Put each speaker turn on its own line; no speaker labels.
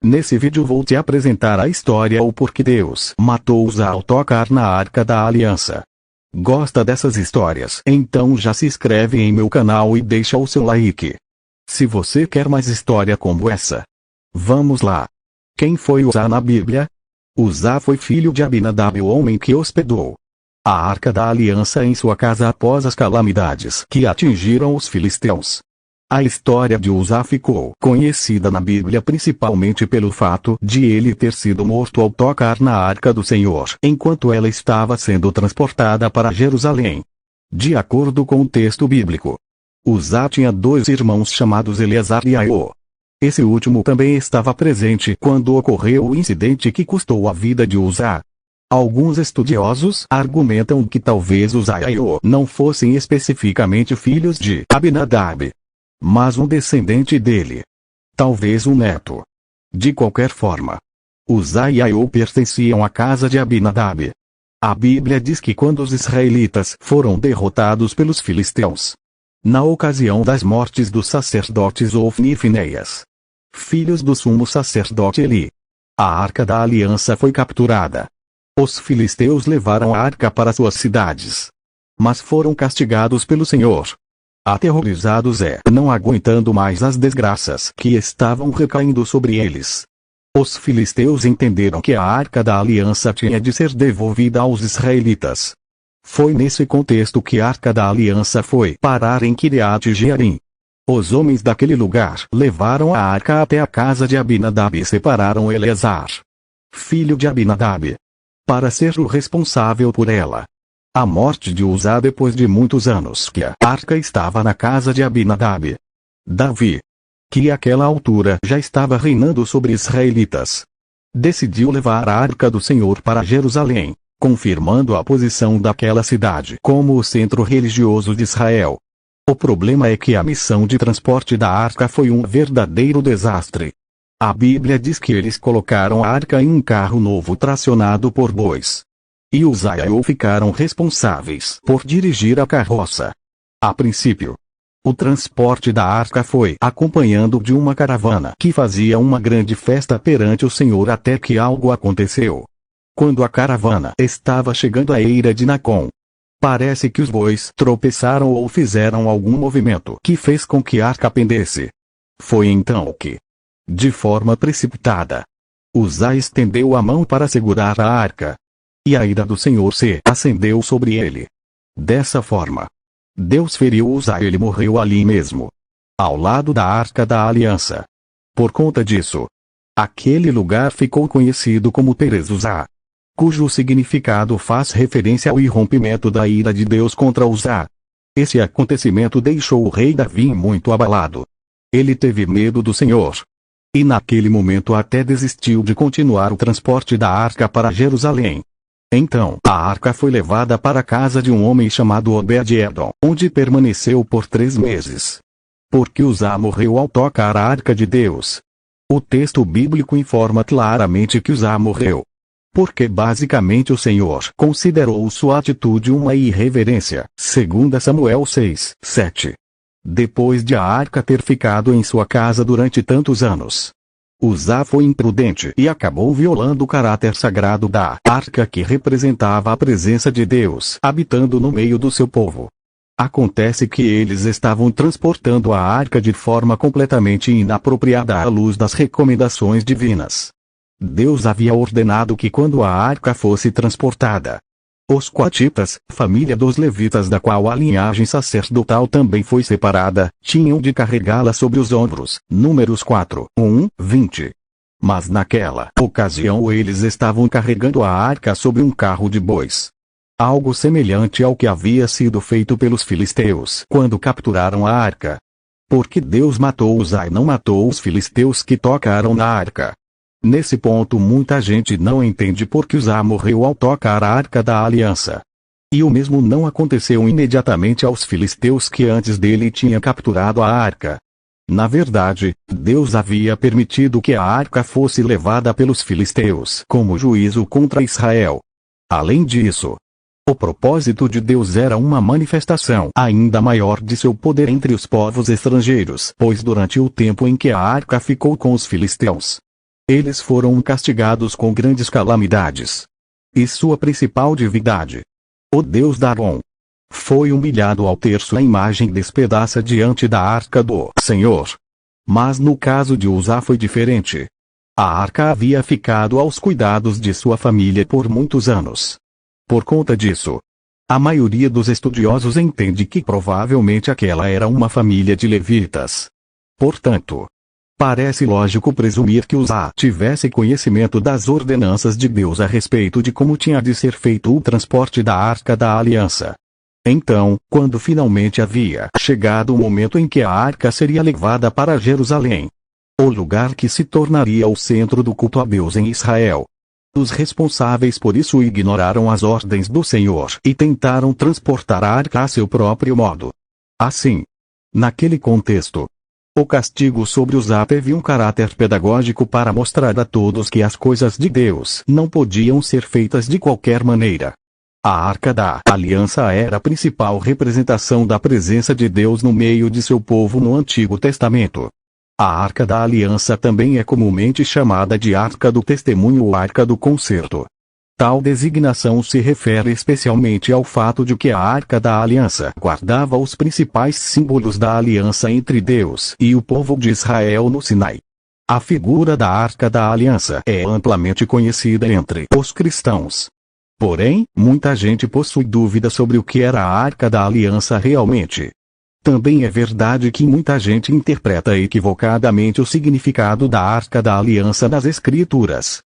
Nesse vídeo vou te apresentar a história ou porquê Deus matou Uzá ao tocar na Arca da Aliança. Gosta dessas histórias? Então já se inscreve em meu canal e deixa o seu like. Se você quer mais história como essa. Vamos lá. Quem foi Uzá na Bíblia? Uzá foi filho de Abinadab, o homem que hospedou a Arca da Aliança em sua casa após as calamidades que atingiram os filisteus. A história de Uzá ficou conhecida na Bíblia principalmente pelo fato de ele ter sido morto ao tocar na Arca do Senhor enquanto ela estava sendo transportada para Jerusalém. De acordo com o texto bíblico, Uzá tinha dois irmãos chamados Eleazar e Aiô. Esse último também estava presente quando ocorreu o incidente que custou a vida de Uzá. Alguns estudiosos argumentam que talvez Uzá e Aiô não fossem especificamente filhos de Abinadab, mas um descendente dele. Talvez um neto. De qualquer forma, Uzá e Aiô pertenciam à casa de Abinadab. A Bíblia diz que quando os israelitas foram derrotados pelos filisteus, na ocasião das mortes dos sacerdotes Ofni e Finéias, filhos do sumo sacerdote Eli, a Arca da Aliança foi capturada. Os filisteus levaram a arca para suas cidades, mas foram castigados pelo Senhor. Aterrorizados não aguentando mais as desgraças que estavam recaindo sobre eles, os filisteus entenderam que a Arca da Aliança tinha de ser devolvida aos israelitas. Foi nesse contexto que a Arca da Aliança foi parar em Kiriat Jearim. Os homens daquele lugar levaram a arca até a casa de Abinadab e separaram Eleazar, filho de Abinadab, para ser o responsável por ela. A morte de Uzá depois de muitos anos que a arca estava na casa de Abinadab. Davi, que àquela altura já estava reinando sobre israelitas, decidiu levar a arca do Senhor para Jerusalém, confirmando a posição daquela cidade como o centro religioso de Israel. O problema é que a missão de transporte da arca foi um verdadeiro desastre. A Bíblia diz que eles colocaram a arca em um carro novo tracionado por bois. E Uzá e Aiô ficaram responsáveis por dirigir a carroça. A princípio, o transporte da arca foi acompanhando de uma caravana que fazia uma grande festa perante o Senhor até que algo aconteceu. Quando a caravana estava chegando à eira de Nacon, parece que os bois tropeçaram ou fizeram algum movimento que fez com que a arca pendesse. Foi então que, de forma precipitada, Uzá estendeu a mão para segurar a arca, e a ira do Senhor se acendeu sobre ele. Dessa forma, Deus feriu Uzá e ele morreu ali mesmo, ao lado da Arca da Aliança. Por conta disso, aquele lugar ficou conhecido como Perez Uzá, cujo significado faz referência ao irrompimento da ira de Deus contra Uzá. Esse acontecimento deixou o rei Davi muito abalado. Ele teve medo do Senhor, e naquele momento até desistiu de continuar o transporte da arca para Jerusalém. Então a arca foi levada para a casa de um homem chamado Obed-Edom, onde permaneceu por 3 meses. Porque Uzá morreu ao tocar a arca de Deus. O texto bíblico informa claramente que Uzá morreu porque basicamente o Senhor considerou sua atitude uma irreverência, segundo Samuel 6:7. Depois de a arca ter ficado em sua casa durante tantos anos, Uzá foi imprudente e acabou violando o caráter sagrado da arca que representava a presença de Deus habitando no meio do seu povo. Acontece que eles estavam transportando a arca de forma completamente inapropriada à luz das recomendações divinas. Deus havia ordenado que quando a arca fosse transportada, os coatitas, família dos levitas da qual a linhagem sacerdotal também foi separada, tinham de carregá-la sobre os ombros. Números 4:1-20. Mas naquela ocasião eles estavam carregando a arca sobre um carro de bois. Algo semelhante ao que havia sido feito pelos filisteus quando capturaram a arca. Porque Deus matou Uzá e não matou os filisteus que tocaram na arca. Nesse ponto muita gente não entende por que Uzá morreu ao tocar a Arca da Aliança. E o mesmo não aconteceu imediatamente aos filisteus que antes dele tinham capturado a arca. Na verdade, Deus havia permitido que a arca fosse levada pelos filisteus como juízo contra Israel. Além disso, o propósito de Deus era uma manifestação ainda maior de seu poder entre os povos estrangeiros, pois durante o tempo em que a arca ficou com os filisteus, Eles foram castigados com grandes calamidades. E sua principal divindade, o Deus Dagon, foi humilhado ao ter sua imagem despedaçada diante da arca do Senhor. Mas no caso de Uzá foi diferente. A arca havia ficado aos cuidados de sua família por muitos anos. Por conta disso, a maioria dos estudiosos entende que provavelmente aquela era uma família de levitas. Portanto, parece lógico presumir que Uzá tivesse conhecimento das ordenanças de Deus a respeito de como tinha de ser feito o transporte da Arca da Aliança. Então, quando finalmente havia chegado o momento em que a arca seria levada para Jerusalém, o lugar que se tornaria o centro do culto a Deus em Israel, os responsáveis por isso ignoraram as ordens do Senhor e tentaram transportar a arca a seu próprio modo. Assim, naquele contexto, o castigo sobre Uzá teve um caráter pedagógico para mostrar a todos que as coisas de Deus não podiam ser feitas de qualquer maneira. A Arca da Aliança era a principal representação da presença de Deus no meio de seu povo no Antigo Testamento. A Arca da Aliança também é comumente chamada de Arca do Testemunho ou Arca do Concerto. Tal designação se refere especialmente ao fato de que a Arca da Aliança guardava os principais símbolos da aliança entre Deus e o povo de Israel no Sinai. A figura da Arca da Aliança é amplamente conhecida entre os cristãos. Porém, muita gente possui dúvida sobre o que era a Arca da Aliança realmente. Também é verdade que muita gente interpreta equivocadamente o significado da Arca da Aliança nas Escrituras.